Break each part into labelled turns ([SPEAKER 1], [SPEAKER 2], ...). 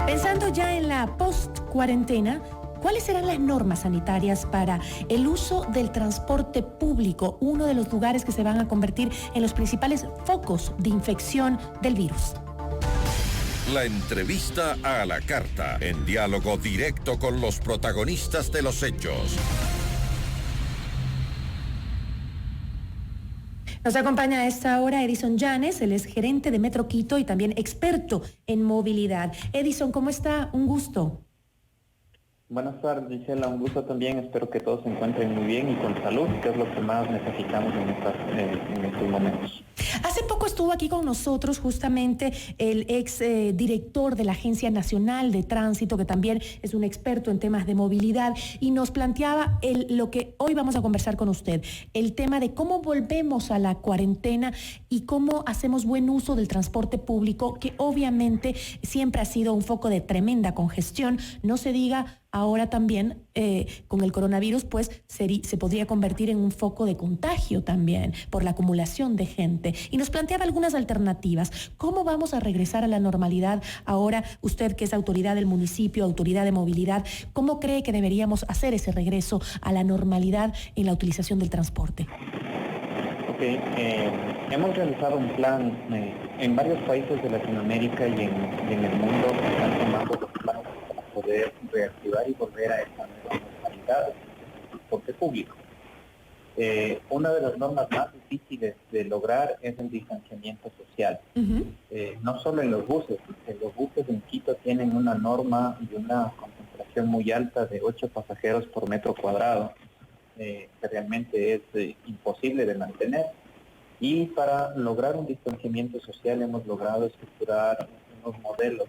[SPEAKER 1] Pensando ya en la post-cuarentena, ¿cuáles serán las normas sanitarias para el uso del transporte público, uno de los lugares que se van a convertir en los principales focos de infección del virus?
[SPEAKER 2] La entrevista a la carta, en diálogo directo con los protagonistas de los hechos.
[SPEAKER 1] Nos acompaña a esta hora Edison Llanes, él es gerente de Metro Quito y también experto en movilidad. Edison, ¿cómo está? Un gusto.
[SPEAKER 3] Buenas tardes, Gisela, un gusto también. Espero que todos se encuentren muy bien y con salud, que es lo que más necesitamos en estos momentos.
[SPEAKER 1] Hace poco estuvo aquí con nosotros justamente el ex director de la Agencia Nacional de Tránsito, que también es un experto en temas de movilidad, y nos planteaba lo que hoy vamos a conversar con usted, el tema de cómo volvemos a la cuarentena y cómo hacemos buen uso del transporte público, que obviamente siempre ha sido un foco de tremenda congestión, no se diga ahora también con el coronavirus, pues se podría convertir en un foco de contagio también por la acumulación de gente. Y nos planteaba algunas alternativas. ¿Cómo vamos a regresar a la normalidad ahora? Usted, que es autoridad del municipio, autoridad de movilidad, ¿cómo cree que deberíamos hacer ese regreso a la normalidad en la utilización del transporte?
[SPEAKER 3] Hemos realizado un plan en varios países de Latinoamérica y en el mundo que están tomando los planes para poder reactivar y volver a esta nueva normalidad del transporte público. Una de las normas más difíciles de lograr es el distanciamiento social. No solo en los buses en Quito tienen una norma y una concentración muy alta de 8 pasajeros por metro cuadrado, que realmente es imposible de mantener. Y para lograr un distanciamiento social hemos logrado estructurar unos modelos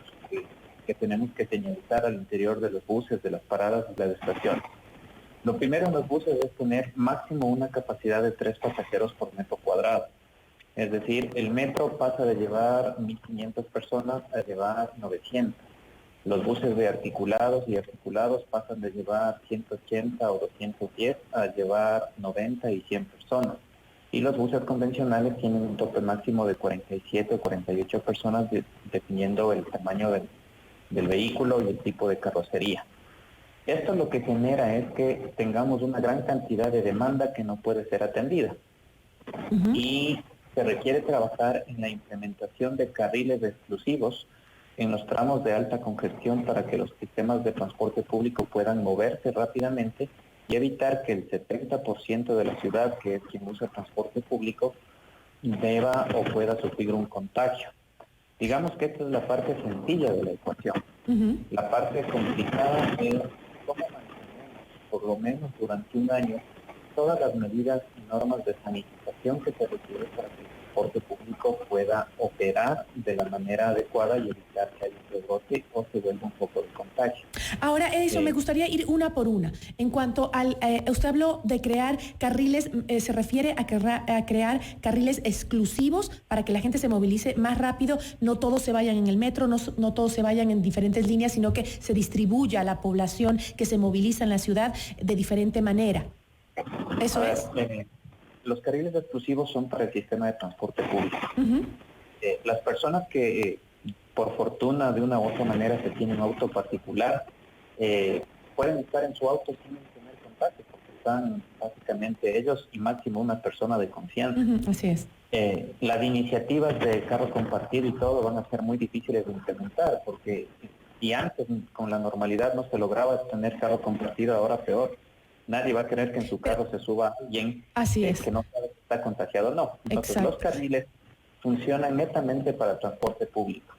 [SPEAKER 3] que tenemos que señalizar al interior de los buses, de las paradas y las estaciones. Lo primero en los buses es tener máximo una capacidad de 3 pasajeros por metro cuadrado. Es decir, el metro pasa de llevar 1.500 personas a llevar 900. Los buses de articulados y articulados pasan de llevar 180 o 210 a llevar 90 y 100 personas. Y los buses convencionales tienen un tope máximo de 47 o 48 personas, dependiendo el tamaño del vehículo y el tipo de carrocería. Esto lo que genera es que tengamos una gran cantidad de demanda que no puede ser atendida. Y se requiere trabajar en la implementación de carriles exclusivos en los tramos de alta congestión para que los sistemas de transporte público puedan moverse rápidamente y evitar que el 70% de la ciudad, que es quien usa transporte público, deba o pueda sufrir un contagio. Digamos que esta es la parte sencilla de la ecuación. La parte complicada es cómo mantenemos, por lo menos durante un año, todas las medidas y normas de sanitización que se requiere para que el transporte público pueda operar de la manera adecuada y evitar que haya un rebrote o se vuelva un foco de contagio.
[SPEAKER 1] Ahora, Edison, me gustaría ir una por una. En cuanto al, usted habló de crear carriles, ¿se refiere a crear carriles exclusivos para que la gente se movilice más rápido? No todos se vayan en el metro, no todos se vayan en diferentes líneas, sino que se distribuya a la población que se moviliza en la ciudad de diferente manera. ¿Eso es?
[SPEAKER 3] Los carriles exclusivos son para el sistema de transporte público. Las personas que, por fortuna, de una u otra manera, se tienen auto particular, pueden estar en su auto sin tener contacto, porque están básicamente ellos y máximo una persona de confianza.
[SPEAKER 1] Así es.
[SPEAKER 3] Las iniciativas de carro compartido y todo van a ser muy difíciles de implementar, porque si antes con la normalidad no se lograba tener carro compartido, ahora peor. Nadie va a querer que en su carro se suba alguien que no sabe si está contagiado o no. Entonces los carriles funcionan netamente para transporte público.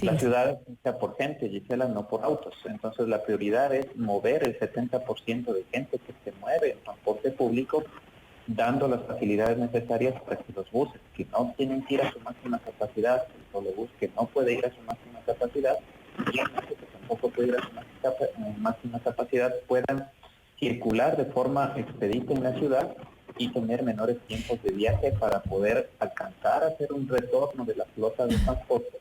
[SPEAKER 3] La ciudad está por gente, Gisela, no por autos. Entonces la prioridad es mover el 70% de gente que se mueve en transporte público, dando las facilidades necesarias para que los buses que no tienen que ir a su máxima capacidad, el trolebús que no puede ir a su máxima capacidad, y el metro que tampoco puede ir a su máxima capacidad, puedan circular de forma expedita en la ciudad y tener menores tiempos de viaje para poder alcanzar a hacer un retorno de la flota de transporte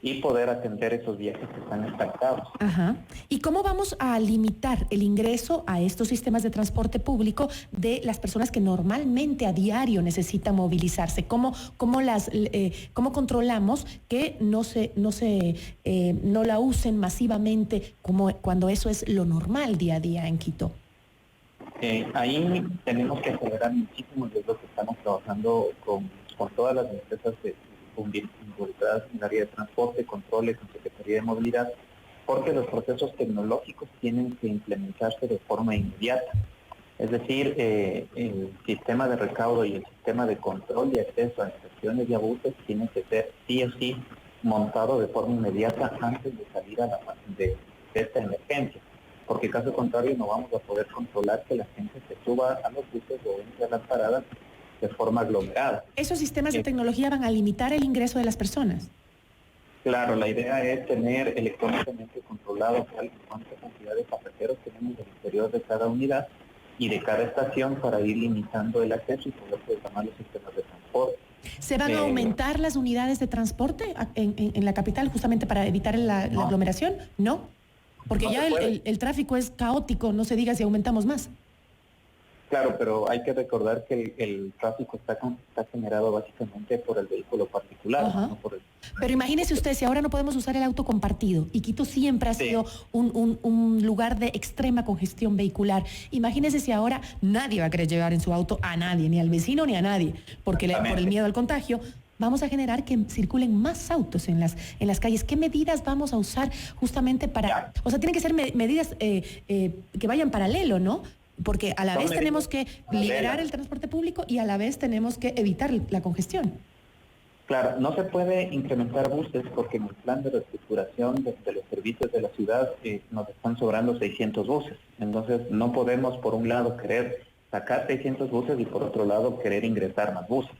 [SPEAKER 3] y poder atender esos viajes que están estancados.
[SPEAKER 1] Ajá. ¿Y cómo vamos a limitar el ingreso a estos sistemas de transporte público de las personas que normalmente a diario necesitan movilizarse? ¿Cómo controlamos que no la usen masivamente como cuando eso es lo normal día a día en Quito?
[SPEAKER 3] Ahí tenemos que acelerar muchísimo, y es lo que estamos trabajando con todas las empresas involucradas en el área de transporte, controles, con Secretaría de Movilidad, porque los procesos tecnológicos tienen que implementarse de forma inmediata. Es decir, el sistema de recaudo y el sistema de control y acceso a estaciones y a buses tiene que ser sí o sí montado de forma inmediata antes de salir de esta emergencia, porque caso contrario no vamos a poder controlar que la gente se suba a los buses o entre a las paradas de forma aglomerada.
[SPEAKER 1] ¿Esos sistemas de tecnología van a limitar el ingreso de las personas?
[SPEAKER 3] Claro, la idea es tener electrónicamente controlado cuánta cantidad de pasajeros tenemos al interior de cada unidad y de cada estación para ir limitando el acceso y poder programar los sistemas de transporte.
[SPEAKER 1] ¿Se van a aumentar las unidades de transporte en la capital justamente para evitar la aglomeración? ¿No? Porque ya el tráfico es caótico, no se diga si aumentamos más.
[SPEAKER 3] Claro, pero hay que recordar que el tráfico está generado básicamente por el vehículo particular, no por el...
[SPEAKER 1] Pero imagínese usted, si ahora no podemos usar el auto compartido, y Quito siempre ha sido un lugar de extrema congestión vehicular, imagínese si ahora nadie va a querer llevar en su auto a nadie, ni al vecino ni a nadie, porque por el miedo al contagio. Vamos a generar que circulen más autos en las calles. ¿Qué medidas vamos a usar justamente para...? O sea, tienen que ser medidas que vayan paralelo, ¿no? Porque a la vez tenemos que liberar el transporte público y a la vez tenemos que evitar la congestión.
[SPEAKER 3] Claro, no se puede incrementar buses porque en el plan de reestructuración de los servicios de la ciudad nos están sobrando 600 buses. Entonces no podemos por un lado querer sacar 600 buses y por otro lado querer ingresar más buses.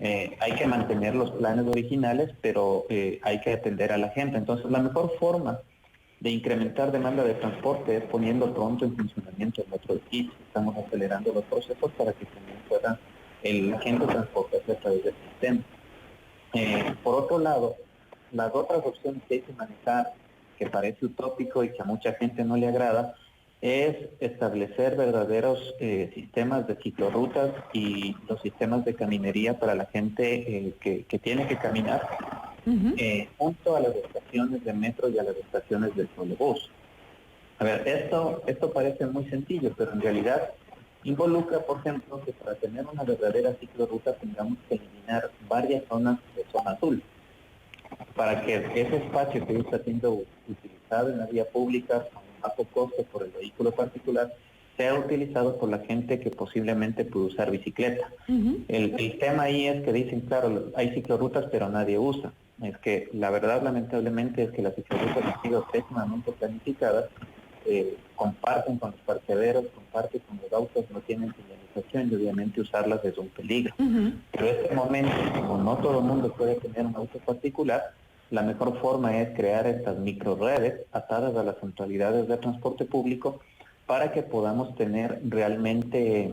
[SPEAKER 3] Hay que mantener los planes originales, pero hay que atender a la gente. Entonces la mejor forma de incrementar demanda de transporte es poniendo pronto en funcionamiento el metro de Quito. Estamos acelerando los procesos para que también pueda la gente transportarse a través del sistema. Por otro lado, las otras opciones que hay que manejar, que parece utópico y que a mucha gente no le agrada, es establecer verdaderos sistemas de ciclorrutas y los sistemas de caminería para la gente que tiene que caminar junto a las estaciones de metro y a las estaciones del trolebús. A ver, esto parece muy sencillo, pero en realidad involucra, por ejemplo, que para tener una verdadera ciclorruta tengamos que eliminar varias zonas de zona azul, para que ese espacio que está siendo utilizado en la vía pública a un bajo costo por el vehículo particular sea utilizado por la gente que posiblemente puede usar bicicleta. El tema ahí es que dicen, claro, hay ciclorrutas pero nadie usa. Es que la verdad, lamentablemente, es que las ciclorrutas han sido pésimamente planificadas, comparten con los parqueaderos, comparten con los autos, no tienen señalización y obviamente usarlas es un peligro. Pero en este momento, como no todo el mundo puede tener un auto particular, la mejor forma es crear estas microredes atadas a las centralidades de transporte público para que podamos tener realmente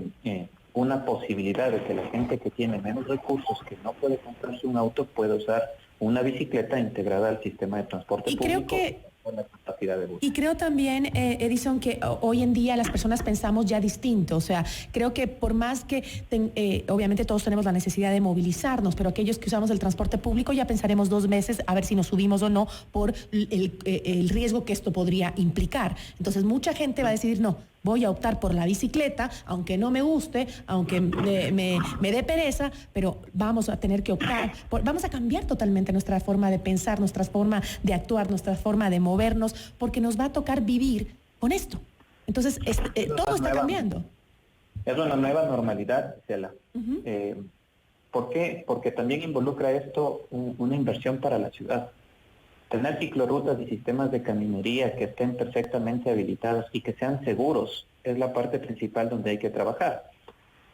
[SPEAKER 3] una posibilidad de que la gente que tiene menos recursos, que no puede comprarse un auto, pueda usar una bicicleta integrada al sistema de transporte público. Con la capacidad de bus.
[SPEAKER 1] Y creo también, Edison, que hoy en día las personas pensamos ya distinto. O sea, creo que por más que obviamente todos tenemos la necesidad de movilizarnos, pero aquellos que usamos el transporte público ya pensaremos 2 veces a ver si nos subimos o no por el riesgo que esto podría implicar. Entonces mucha gente va a decidir, no, voy a optar por la bicicleta, aunque no me guste, aunque me dé pereza, pero vamos a tener que optar, vamos a cambiar totalmente nuestra forma de pensar, nuestra forma de actuar, nuestra forma de movernos, porque nos va a tocar vivir con esto. Entonces, todo está cambiando.
[SPEAKER 3] Es una nueva normalidad, Cela. ¿Por qué? Porque también involucra esto una inversión para la ciudad. Tener ciclorrutas y sistemas de caminería que estén perfectamente habilitados y que sean seguros es la parte principal donde hay que trabajar.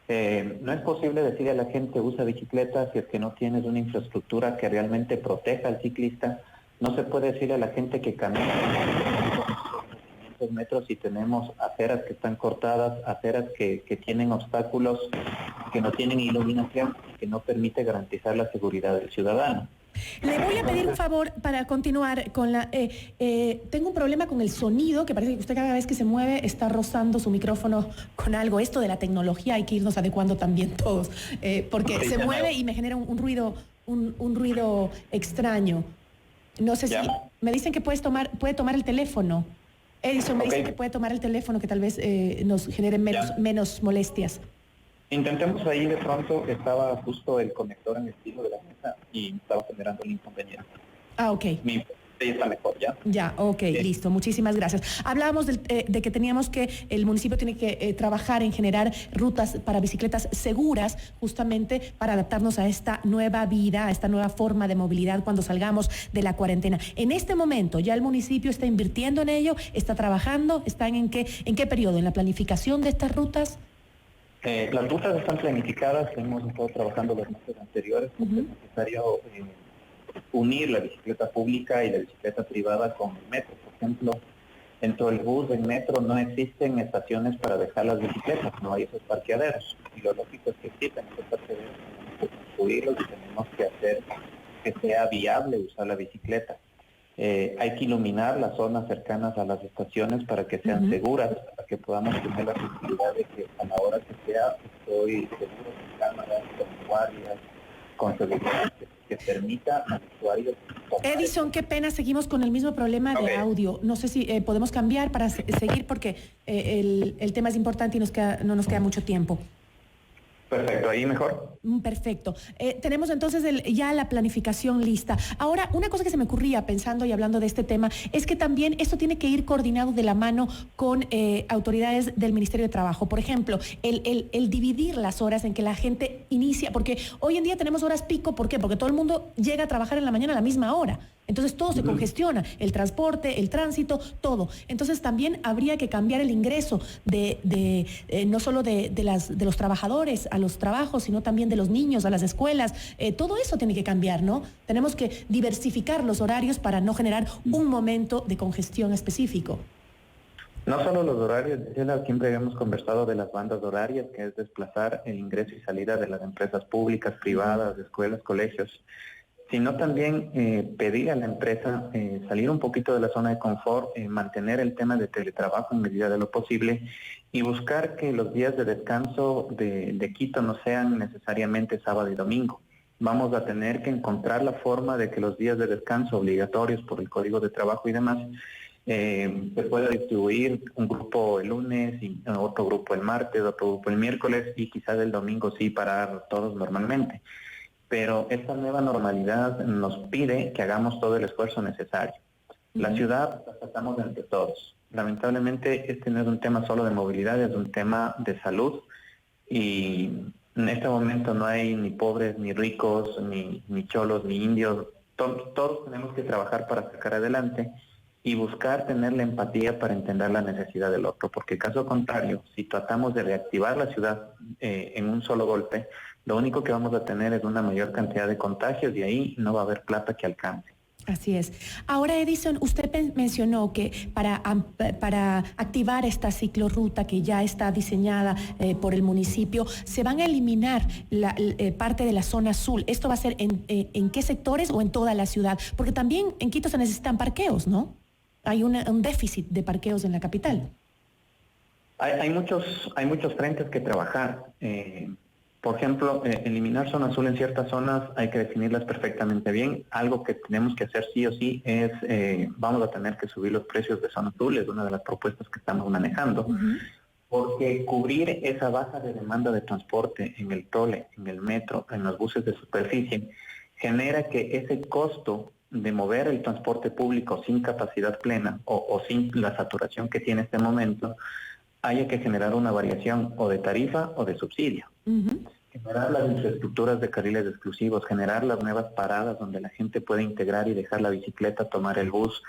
[SPEAKER 3] No es posible decirle a la gente usa bicicleta si es que no tienes una infraestructura que realmente proteja al ciclista. No se puede decirle a la gente que camina 500 metros si tenemos aceras que están cortadas, aceras que tienen obstáculos, que no tienen iluminación y que no permite garantizar la seguridad del ciudadano.
[SPEAKER 1] Le voy a pedir un favor para continuar con la... tengo un problema con el sonido, que parece que usted cada vez que se mueve está rozando su micrófono con algo. Esto de la tecnología hay que irnos adecuando también todos, porque se mueve y me genera un ruido, un ruido extraño. No sé si... Me dicen que puede tomar el teléfono. Edison me dice que puede tomar el teléfono, que tal vez nos genere menos molestias.
[SPEAKER 3] Intentemos ahí, de pronto estaba justo el conector en el estilo de la mesa y estaba generando un inconveniente.
[SPEAKER 1] Ah, ok.
[SPEAKER 3] Ahí está mejor, ¿ya?
[SPEAKER 1] Ya, ok, listo. Muchísimas gracias. Hablábamos de que teníamos el municipio tiene que trabajar en generar rutas para bicicletas seguras, justamente para adaptarnos a esta nueva vida, a esta nueva forma de movilidad cuando salgamos de la cuarentena. En este momento, ¿ya el municipio está invirtiendo en ello? ¿Está trabajando? ¿Están en qué periodo? ¿En la planificación de estas rutas?
[SPEAKER 3] Las rutas están planificadas, hemos estado trabajando los meses anteriores, porque es necesario unir la bicicleta pública y la bicicleta privada con el metro. Por ejemplo, dentro del bus del metro no existen estaciones para dejar las bicicletas, no hay esos parqueaderos. Y lo lógico es que existen esos parqueaderos, tenemos que construirlos y tenemos que hacer que sea viable usar la bicicleta. Hay que iluminar las zonas cercanas a las estaciones para que sean seguras, para que podamos tener la posibilidad de que a la hora que sea estoy seguro con cámaras, con guardias, con seguridad que permita al usuario.
[SPEAKER 1] Edison, qué pena, seguimos con el mismo problema de audio. No sé si podemos cambiar para seguir porque el tema es importante y no nos queda mucho tiempo.
[SPEAKER 3] Perfecto, ahí mejor.
[SPEAKER 1] Perfecto. Tenemos entonces ya la planificación lista. Ahora, una cosa que se me ocurría pensando y hablando de este tema es que también esto tiene que ir coordinado de la mano con autoridades del Ministerio de Trabajo. Por ejemplo, el dividir las horas en que la gente inicia, porque hoy en día tenemos horas pico, ¿por qué? Porque todo el mundo llega a trabajar en la mañana a la misma hora. Entonces todo se congestiona, el transporte, el tránsito, todo. Entonces también habría que cambiar el ingreso no solo de los trabajadores a los trabajos, sino también de los niños a las escuelas. Todo eso tiene que cambiar, ¿no? Tenemos que diversificar los horarios para no generar un momento de congestión específico.
[SPEAKER 3] No solo los horarios, siempre hemos conversado de las bandas horarias, que es desplazar el ingreso y salida de las empresas públicas, privadas, escuelas, colegios, sino también pedir a la empresa salir un poquito de la zona de confort, mantener el tema de teletrabajo en medida de lo posible y buscar que los días de descanso de Quito no sean necesariamente sábado y domingo. Vamos a tener que encontrar la forma de que los días de descanso obligatorios por el Código de Trabajo y demás se pueda distribuir un grupo el lunes, y otro grupo el martes, otro grupo el miércoles y quizás el domingo sí parar todos normalmente. Pero esta nueva normalidad nos pide que hagamos todo el esfuerzo necesario. La ciudad la tratamos entre todos. Lamentablemente este no es un tema solo de movilidad, es un tema de salud y en este momento no hay ni pobres, ni ricos, ni cholos, ni indios. Todos tenemos que trabajar para sacar adelante y buscar tener la empatía para entender la necesidad del otro, porque caso contrario, si tratamos de reactivar la ciudad en un solo golpe, lo único que vamos a tener es una mayor cantidad de contagios y ahí no va a haber plata que alcance.
[SPEAKER 1] Así es. Ahora, Edison, usted mencionó que para activar esta ciclorruta que ya está diseñada por el municipio, se van a eliminar parte de la zona azul. ¿Esto va a ser en qué sectores o en toda la ciudad? Porque también en Quito se necesitan parqueos, ¿no? Hay un déficit de parqueos en la capital.
[SPEAKER 3] Hay muchos frentes que trabajar. Por ejemplo, eliminar zona azul en ciertas zonas hay que definirlas perfectamente bien. Algo que tenemos que hacer sí o sí es, vamos a tener que subir los precios de zona azul, es una de las propuestas que estamos manejando, porque cubrir esa baja de demanda de transporte en el trole, en el metro, en los buses de superficie, genera que ese costo de mover el transporte público sin capacidad plena o sin la saturación que tiene este momento, haya que generar una variación o de tarifa o de subsidio. Generar las infraestructuras de carriles exclusivos, generar las nuevas paradas donde la gente puede integrar y dejar la bicicleta, tomar el bus.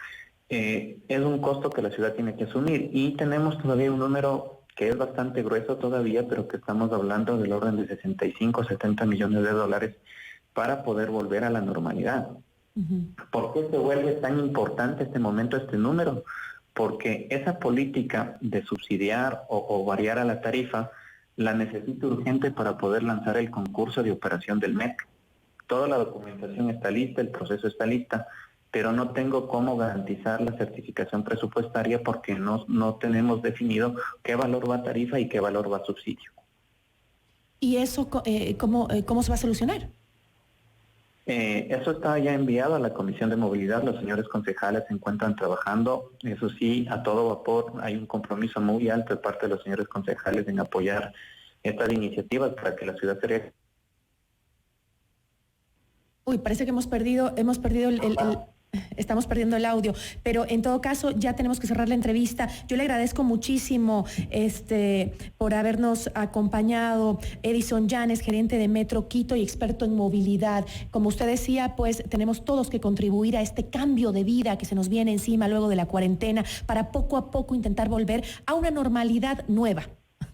[SPEAKER 3] Es un costo que la ciudad tiene que asumir y tenemos todavía un número que es bastante grueso todavía, pero que estamos hablando del orden de 65 o 70 millones de dólares para poder volver a la normalidad. ¿Por qué se vuelve tan importante este momento, este número? Porque esa política de subsidiar o variar a la tarifa la necesito urgente para poder lanzar el concurso de operación del metro. Toda la documentación está lista, el proceso está lista, pero no tengo cómo garantizar la certificación presupuestaria porque no tenemos definido qué valor va a tarifa y qué valor va a subsidio.
[SPEAKER 1] ¿Y eso cómo se va a solucionar?
[SPEAKER 3] Eso está ya enviado a la Comisión de Movilidad. Los señores concejales se encuentran trabajando, eso sí, a todo vapor. Hay un compromiso muy alto de parte de los señores concejales en apoyar estas iniciativas para que la ciudad se...
[SPEAKER 1] Uy, parece que hemos perdido estamos perdiendo el audio, pero en todo caso ya tenemos que cerrar la entrevista. Yo le agradezco muchísimo por habernos acompañado. Edison Llanes, gerente de Metro Quito y experto en movilidad. Como usted decía, pues tenemos todos que contribuir a este cambio de vida que se nos viene encima luego de la cuarentena para poco a poco intentar volver a una normalidad nueva.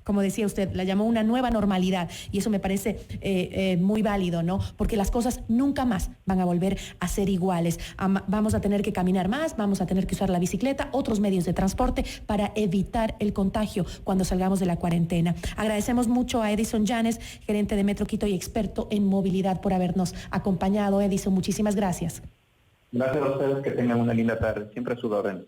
[SPEAKER 1] Como decía usted, la llamó una nueva normalidad y eso me parece muy válido, ¿no? Porque las cosas nunca más van a volver a ser iguales. Vamos a tener que caminar más, vamos a tener que usar la bicicleta, otros medios de transporte para evitar el contagio cuando salgamos de la cuarentena. Agradecemos mucho a Edison Llanes, gerente de Metro Quito y experto en movilidad, por habernos acompañado. Edison, muchísimas gracias.
[SPEAKER 3] Gracias a ustedes, que tengan una linda tarde. Siempre a sus órdenes.